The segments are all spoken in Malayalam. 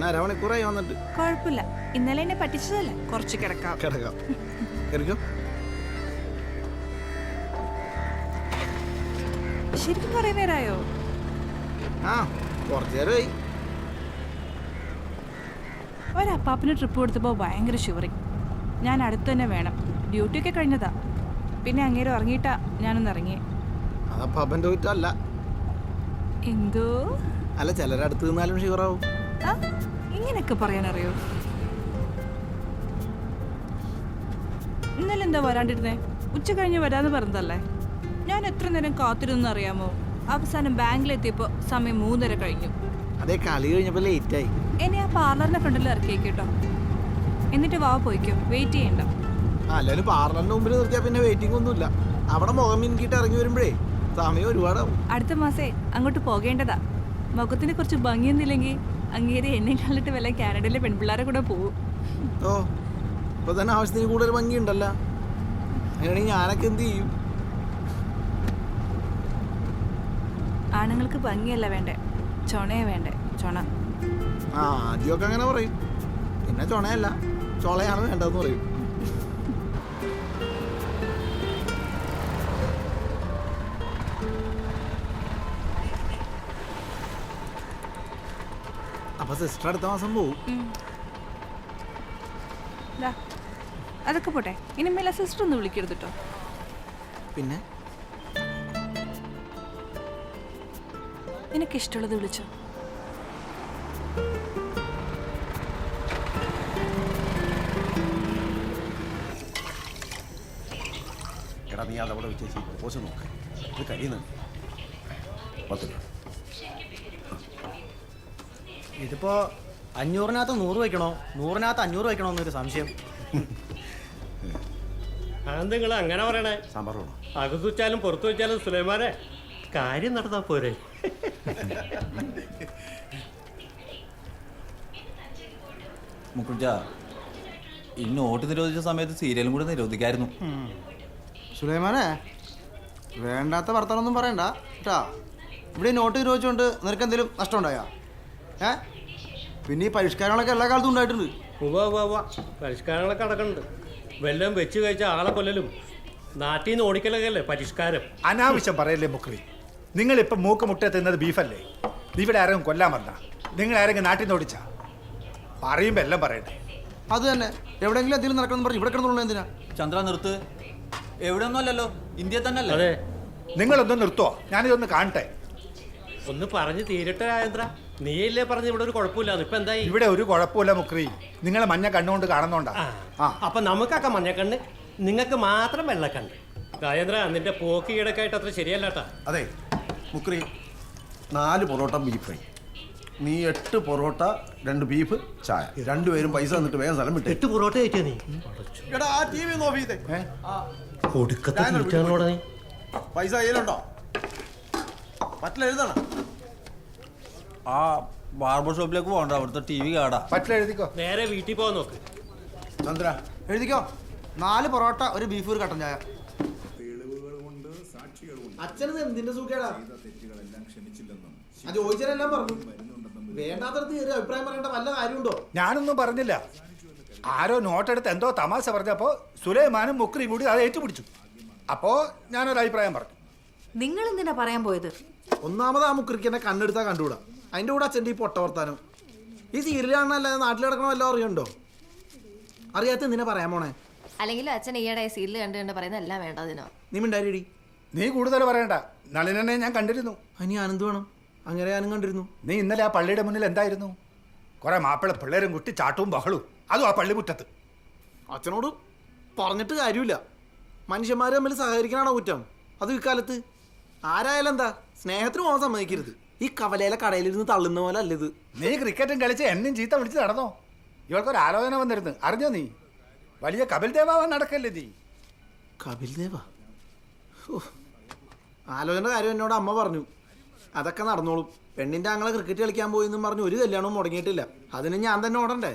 ഞാൻ അരമണിക്കൂറായി വന്നിട്ട്. കുഴപ്പമില്ല, ഇന്നലെ എന്നെ പറ്റിച്ചതല്ലേ, കുറച്ച് കിടക്കാം. ശരിക്കും കുറെ നേരമായോ? ആ, കുറച്ചു നേരമായി. ഒരപ്പാപ്പിന് ട്രിപ്പ് കൊടുത്തപ്പോൾ ഭയങ്കര ഷിവറിങ്. ഞാൻ അടുത്ത് തന്നെ വേണം. ഡ്യൂട്ടിയൊക്കെ കഴിഞ്ഞതാ. പിന്നെ അങ്ങേരെ ഇറങ്ങിയിട്ടാ ഞാനൊന്ന് ഇറങ്ങിയേ. അതപ്പാപ്പൻ്റെ കുറ്റമല്ല. എന്തോ അല്ല, ചിലരടുത്ത് നിന്നാലും ഷിവറാവും. ഇങ്ങനെയൊക്കെ പറയാനറിയോ? ഇന്നലെ എന്താ വരാണ്ടിരുന്നേ? ഉച്ച കഴിഞ്ഞ് വരാന്ന് പറഞ്ഞതല്ലേ? ഞാൻ എത്ര നേരം കാത്തിരുന്നു അറിയാമോ? അവസാനം ബാങ്കിലെത്തിയപ്പോൾ സമയം 3:30 കഴിഞ്ഞു. അതേ, കളി കഴിഞ്ഞപ്പോൾ ലേറ്റായി. എന്നെ ആ പാർലറിന്റെ ഫ്രണ്ടിൽ ഇറക്കിയേട്ടോ. എന്നിട്ട് വാ പോയിക്കോ, വെയിറ്റ് ചെയ്യണ്ട. അല്ലാലും പാർലറിന്റെ മുമ്പിൽ നിർത്തിയാൽ പിന്നെ വെയിറ്റിംഗ് ഒന്നുമില്ല. അവിടെ മുഖം മിനുക്കിയിട്ട് ഇറങ്ങി വരുമ്പോഴേ സമയം ഒരുപാടാവും. അടുത്ത മാസേ അങ്ങോട്ട് പോകേണ്ടതാ. മുഖത്തിന് കുറച്ച് ഭംഗിയൊന്നുമില്ലെങ്കിൽ അങ്ങേരെ എന്നെ കണ്ടിട്ട് വല്ല കാനഡയിലെ പെൺപിള്ളേരെ കൂടെ പോവും. ഓ, ഇപ്പൊ തന്നെ ആവശ്യത്തിന് കൂടുതൽ ഭംഗിയുണ്ടല്ലോ. അങ്ങനെയാണെങ്കിൽ ഞാനൊക്കെ എന്ത് ചെയ്യും? ആണുങ്ങൾക്ക് ഭംഗിയല്ല വേണ്ടേ, ചൊണയെ വേണ്ടേ, ചൊണ. ആദ്യമൊക്കെ അങ്ങനെ പറയും, പിന്നെ ചൊണയല്ല ചൊളയാണ് വേണ്ടതെന്ന് പറയും. അപ്പൊ സിസ്റ്റർ അടുത്ത മാസം പോവും. അതൊക്കെ പോട്ടെ, ഇനി മേലെ സിസ്റ്റർ ഒന്ന് വിളിക്കരുത് കേട്ടോ. പിന്നെ നിനക്കിഷ്ടമുള്ളത് വിളിച്ചോ. എടാ, നീ അതവിടെ വെച്ച് പോസ് നോക്ക്, ഇത് കഴിയുന്നുണ്ട്. ഇതിപ്പോ 500-നകത്ത് 100 വയ്ക്കണോ, 100-നകത്ത് 500 വയ്ക്കണോ എന്നൊരു സംശയം. നിങ്ങൾ അങ്ങനെ പറയണേ? സാമ്പാർ വേണോ? അകത്ത് വെച്ചാലും പുറത്തു വെച്ചാലും സുലൈമാനെ കാര്യം നടന്നാ പോരെ. മുക്കുജ, ഈ നോട്ട് നിരോധിച്ച സമയത്ത് സീരിയലും കൂടെ നിരോധിക്കായിരുന്നു. സുലൈമാനെ, വേണ്ടാത്ത വർത്തമാനമൊന്നും പറയണ്ട കേട്ടാ. ഇവിടെ നോട്ട് നിരോധിച്ചുകൊണ്ട് നിനക്ക് എന്തെങ്കിലും നഷ്ടം ഉണ്ടായോ? പിന്നെ ഈ പരിഷ്കാരങ്ങളൊക്കെ എല്ലാ കാലത്തും ഉണ്ടായിട്ടുണ്ട്. പരിഷ്കാരങ്ങളൊക്കെ നടക്കുന്നുണ്ട്. വെല്ലം വെച്ച് കഴിച്ച ആളെ കൊല്ലലും നാട്ടിൽ നിന്ന് ഓടിക്കലൊക്കെ അല്ലേ പരിഷ്കാരം. അനാവശ്യം പറയല്ലേ മുക്രി. നിങ്ങളിപ്പം മൂക്ക് മുട്ട തിന്നത് ബീഫല്ലേ? ഇവിടെ ആരെങ്കിലും കൊല്ലാൻ വന്ന, നിങ്ങൾ ആരെങ്കിലും നാട്ടിൽ നിന്ന് ഓടിച്ചാ? പറയുമ്പോ എല്ലാം പറയട്ടെ. അത് തന്നെ, എവിടെയെങ്കിലും എന്തെങ്കിലും നടക്കണം പറഞ്ഞു ഇവിടെ കിടന്നുള്ളൂ. എന്തിനാ ചന്ദ്ര നിർത്ത്. എവിടെ ഒന്നും അല്ലല്ലോ, ഇന്ത്യ തന്നെ അല്ലേ? അതെ, നിങ്ങളൊന്നും നിർത്തുവോ? ഞാനിതൊന്ന് കാണട്ടെ. ഒന്ന് പറഞ്ഞു തീരട്ടെ രാജേന്ദ്ര. നീയല്ലേ പറഞ്ഞ് ഇവിടെ ഒരു കുഴപ്പമില്ലാന്ന്. ഇപ്പൊ എന്തായി? ഇവിടെ ഒരു കുഴപ്പമില്ല മുക്രി. നിങ്ങളെ മഞ്ഞ കണ്ണുകൊണ്ട് കാണുന്നോണ്ടാ. അപ്പൊ നമുക്കൊക്കെ മഞ്ഞക്കണ്ണ്, നിങ്ങൾക്ക് മാത്രം വെള്ളക്കണ്ണ്. രാജേന്ദ്ര, നിന്റെ പോക്ക് ഈടക്കായിട്ട് അത്ര ശരിയല്ലാട്ടാ. അതെ മുക്രി, 4 പൊറോട്ട ബീഫ് ഫ്രൈ, നീ 8 പൊറോട്ട 2 ബീഫ് ചായ. രണ്ടുപേരും പൈസ തന്നിട്ട് വേഗം സ്ഥലം വിട്ടേ. 8 പൊറോട്ട കഴിച്ചാ നീ? കൊടുക്കത്തെ പൈസ കയ്യിലുണ്ടോ? പറ്റില്ല, എഴുതണം. ആ ബാർബർ ഷോപ്പിലേക്ക് പോകണ്ട, അവിടുത്തെ TV കാടാ. പറ്റില്ല, എഴുതിക്കോ. നേരെ വീട്ടിൽ പോകാൻ നോക്ക്. ചന്ദ്ര എഴുതിക്കോ. 4 പൊറോട്ട, 1 ബീഫ്, 1 കട്ടൻ ചായ. അച്ഛനത് എന്തിന്റെ സുഖേടാ? ചോദിച്ചാലെല്ലാം പറഞ്ഞു. വേണ്ടാത്തടത്ത് ഒരു അഭിപ്രായം പറയേണ്ട വല്ല കാര്യമുണ്ടോ? ഞാനൊന്നും പറഞ്ഞില്ല. ആരോ നോട്ടെടുത്ത് എന്തോ തമാശ പറഞ്ഞപ്പോ സുലൈമാനും മുക്രിയും കൂടി അത് ഏറ്റുപിടിച്ചു. അപ്പോ ഞാനൊരു അഭിപ്രായം പറഞ്ഞു. നിങ്ങൾ എന്തിനാ പറയാൻ പോയത്? ഒന്നാമത് ആ മുക്രിക്ക് എന്നെ കണ്ണെടുത്താ കണ്ടുകൂടാ. അതിന്റെ കൂടെ അച്ഛൻ്റെ ഈ പൊട്ട വർത്താനം. ഈ സീരിയലാണല്ലാതെ നാട്ടിൽ കിടക്കണ വല്ലതും അറിയണ്ടോ? അറിയാത്ത എന്തിനാ പറയാൻ പോണേ? അല്ലെങ്കിൽ അച്ഛൻ ഈയിടെ സീരിയൽ കണ്ട് പറയുന്ന എല്ലാം വേണ്ട അതിനോ? നീ മിണ്ടാരിടി. നീ കൂടുതൽ പറയണ്ട. നളിനെ ഞാൻ കണ്ടിരുന്നു. ഇനി ആനന്ദ് വേണം. അങ്ങനെ ഞാനും കണ്ടിരുന്നു. നീ ഇന്നലെ ആ പള്ളിയുടെ മുന്നിൽ എന്തായിരുന്നു? കുറെ മാപ്പിള പിള്ളേരും കുട്ടി ചാട്ടവും ബഹളവും, അതും ആ പള്ളിമുറ്റത്ത്. അച്ഛനോട് പറഞ്ഞിട്ട് കാര്യമില്ല. മനുഷ്യന്മാർ തമ്മിൽ സഹകരിക്കണാണോ കുറ്റം? അത് ഇക്കാലത്ത് ആരായാലും എന്താ, സ്നേഹത്തിന് പോകാൻ സമ്മതിക്കരുത്. ഈ കവലയിലെ കടയിലിരുന്ന് തള്ളുന്ന പോലെ അല്ലത്. നീ ക്രിക്കറ്റും കളിച്ച് എന്നും ചീത്ത വിളിച്ച് നടന്നോ? ഇവൾക്കൊരു ആലോചന വന്നിരുന്നു, അറിഞ്ഞോ? നീ വലിയ കപിൽ ദേവാൻ നടക്കല്ലേ നീ? കപിൽ ദേവ? ആലോചന കാര്യം എന്നോട് അമ്മ പറഞ്ഞു. അതൊക്കെ നടന്നോളും. പെണ്ണിൻ്റെ ആങ്ങളെ ക്രിക്കറ്റ് കളിക്കാൻ പോയി എന്നും പറഞ്ഞ് ഒരു കല്യാണവും മുടങ്ങിയിട്ടില്ല. അതിന് ഞാൻ തന്നെ ഓടണ്ടേ?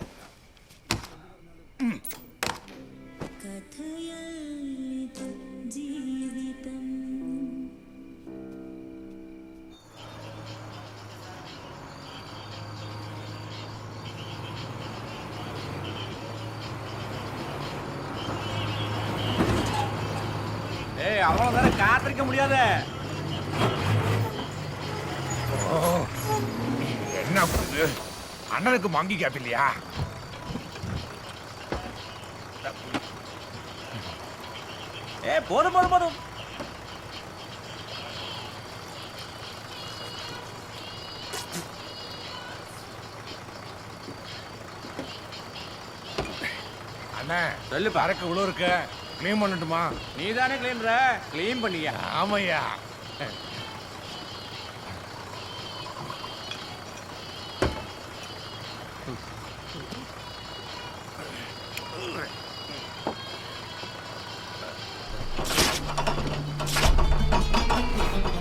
அவ்வளோ நேரம் காத்திருக்க முடியாது. என்ன பண்ணுது? அண்ணனுக்கு மங்கி கேப் இல்லையா? போதும் போதும் போதும். அண்ணா சொல்லு பறக்க இவ்வளோ இருக்க க்ளீன் பண்ணட்டுமா? நீ தானே கிளீன்ற, கிளீன் பண்ணியா? ஆமையா.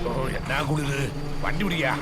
ஓ என்ன குடுது வண்டி விடியா?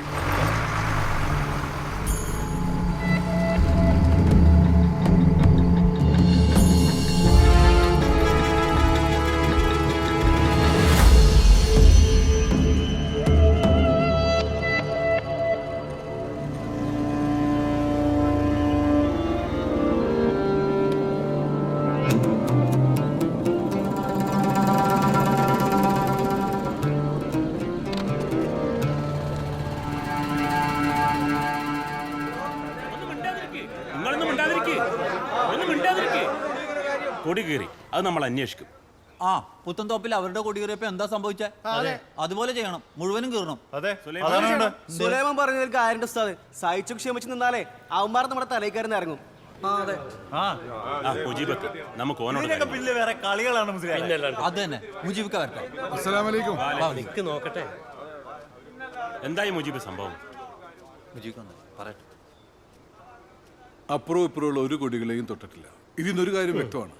കൊടി കീറി അത് നമ്മൾ അന്വേഷിക്കും. ആ പുത്തൻതോപ്പിൽ അവരുടെ കൊടി കയറിയപ്പോ എന്താ സംഭവിച്ചേ? അതുപോലെ ചെയ്യണം, മുഴുവനും കീറണം. സുലൈമാൻ പറഞ്ഞതിൽ കാര്യന്റെ ഉസ്താദ് സഹിച്ചു ക്ഷമിച്ചു നിന്നാലേ അവന്മാർ നമ്മുടെ തലയിക്കാരെന്ന് ഇറങ്ങും. മുജീബത്ത് നമുക്ക് ഓനോട് വേറെ കളികളാണ് അത് തന്നെ. മുജീബിക്ക വരട്ടെ. നിക്ക് നോക്കട്ടെ. എന്തായി മുജീബ് സംഭവം? പറയട്ടെ. അപ്പുറവും ഇപ്പുറമുള്ള ഒരു കൊടികളെയും തൊട്ടിട്ടില്ല. ഇതിന്നൊരു കാര്യം വ്യക്തമാണ്,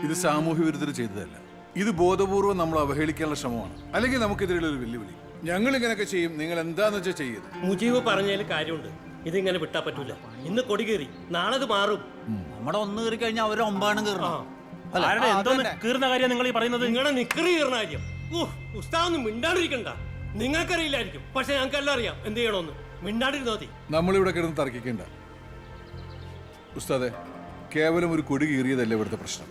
ഇത് സാമൂഹ്യ വിരുദ്ധർ ചെയ്തതല്ല. ഇത് ബോധപൂർവ്വം നമ്മൾ അവഹേളിക്കാനുള്ള ശ്രമമാണ്, അല്ലെങ്കിൽ നമുക്കെതിരെയുള്ള ഒരു വെല്ലുവിളി. ഞങ്ങൾ ഇങ്ങനെയൊക്കെ ചെയ്യും, നിങ്ങൾ എന്താന്ന് വെച്ചാൽ ചെയ്യത്. മുജീബ് പറഞ്ഞതിൽ കാര്യമുണ്ട്. ഇതിങ്ങനെ വിട്ടാ പറ്റൂല. ഇന്ന് കൊടി കയറി, നാളെ അത് മാറും. നമ്മുടെ ഒന്ന് കയറി കഴിഞ്ഞാൽ അവരെ ഒമ്പാണ് കയറണം. കീറുന്ന കാര്യം നിങ്ങൾ ഈ പറയുന്നത്? നിങ്ങളെ നിക്കറി കീറുന്ന കാര്യം. ഉസ്താദൊന്നും മിണ്ടാണ്ടിരിക്കണ്ട. നിങ്ങൾക്കറിയില്ലായിരിക്കും, പക്ഷെ ഞങ്ങൾക്കെല്ലാം അറിയാം എന്ത് ചെയ്യണമെന്ന്. മിണ്ടാണ്ടിരുന്നാ മതി. നമ്മളിവിടെ കിടന്ന് തർക്കിക്കേണ്ട ഉസ്താദെ. കേവലം ഒരു കൊടി കീറിയതല്ല ഇവിടുത്തെ പ്രശ്നം.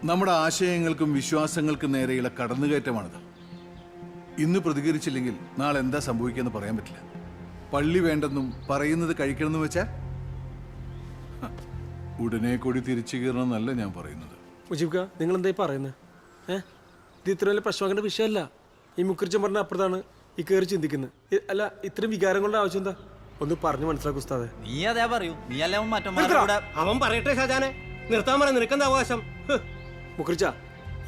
നമ്മുടെ ആശയങ്ങൾക്കും വിശ്വാസങ്ങൾക്കും നേരെയുള്ള കടന്നുകയറ്റമാണിത്. ഇന്ന് പ്രതികരിച്ചില്ലെങ്കിൽ നാളെ എന്താ സംഭവിക്കുകയെന്ന് പറയാൻ പറ്റില്ല. പള്ളി വേണ്ടെന്നും പറയുന്നത് കഴിക്കണമെന്ന് വെച്ചാൽ ഉടനെ കൊടി തിരിച്ചു കീറണമെന്നല്ല ഞാൻ പറയുന്നത്. മുജീബ് നിങ്ങൾ എന്തായി പറയുന്നത്? ഇത് ഇത്ര വലിയ പ്രശ്നമാക്കേണ്ട വിഷയമല്ല. ഈ മുക്കറിച്ചൻ പറഞ്ഞ അപ്പുറത്താണ് ഈ കയറി ചിന്തിക്കുന്നത്. അല്ല, ഇത്രയും വികാരം കൊണ്ട് ആവശ്യം എന്താ? ഒന്ന് പറഞ്ഞു മനസ്സിലാക്കും ഉസ്താദെ. നീ അതേ പറയൂ, നീ അല്ലേ മറ്റന്മാരുടെ. അവൻ പറയട്ടെ ഷാജാനെ, നിർത്താൻ പറയാൻ നിനക്കെന്താ അവകാശം? മുക്കറിച്ച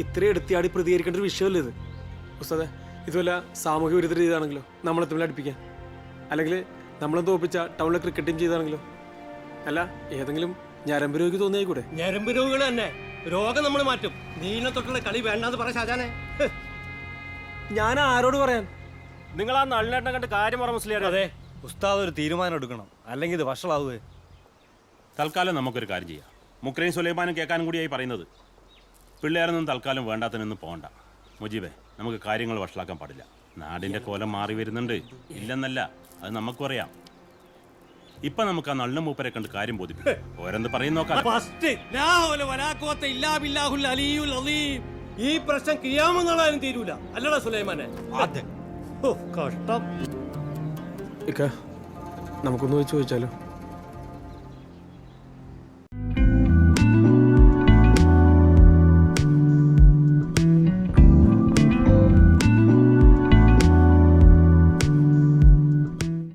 ഇത്രയും എടുത്തിയാടി പ്രതികരിക്കേണ്ട ഒരു വിഷയമല്ല ഇത് ഉസ്താദെ. ഇതുവല്ല സാമൂഹ്യ വിരുദ്ധ ചെയ്താണെങ്കിലോ, നമ്മളെ തമ്മിൽ അടുപ്പിക്കാൻ, അല്ലെങ്കിൽ നമ്മളെ തോപ്പിച്ച ടൗണിലെ ക്രിക്കറ്റ് ടീം ചെയ്താണെങ്കിലോ, അല്ല ഏതെങ്കിലും ഞരമ്പ് രോഗി തോന്നിയായിക്കൂടെ? ഞരമ്പ് രോഗികൾ തന്നെ രോഗം നമ്മൾ മാറ്റും. നീനെ തൊട്ടുള്ള കളി വേണ്ടാന്ന് പറ ഷാജാനെ. ഞാൻ ആരോട് പറയാൻ? നിങ്ങൾ ആ നളിനേട്ടനെ കണ്ട് കാര്യം പറ മുസ്ലിയാരെ. അതെ, ഉസ്താദ് ഒരു തീരുമാനം എടുക്കണം, അല്ലെങ്കിൽ ഇത് വഷളാവുകയെ. തൽക്കാലം നമുക്കൊരു കാര്യം ചെയ്യാം. മുക്രയും സുലൈമാനും കേൾക്കാനും കൂടിയായി പറയുന്നത്. പിള്ളേരൊന്നും തൽക്കാലം വേണ്ടാത്തനൊന്നും പോകണ്ട. മുജീബേ, നമുക്ക് കാര്യങ്ങൾ വഷളാക്കാൻ പാടില്ല. നാടിന്റെ കോലം മാറി വരുന്നുണ്ട്, ഇല്ലെന്നല്ല, അത് നമുക്കും അറിയാം. ഇപ്പൊ നമുക്ക് ആ നള്ളും മൂപ്പരെ കണ്ട് കാര്യം ബോധിപ്പിക്കും. ഓരോന്ന് പറയും നോക്കാം. ഈ പ്രശ്നം കിയാമെന്നുള്ളതിനും തീരൂല, അല്ലടാ സുലൈമാനെ? കഷ്ടം. നമുക്കൊന്ന് ചോദിച്ചാലോ?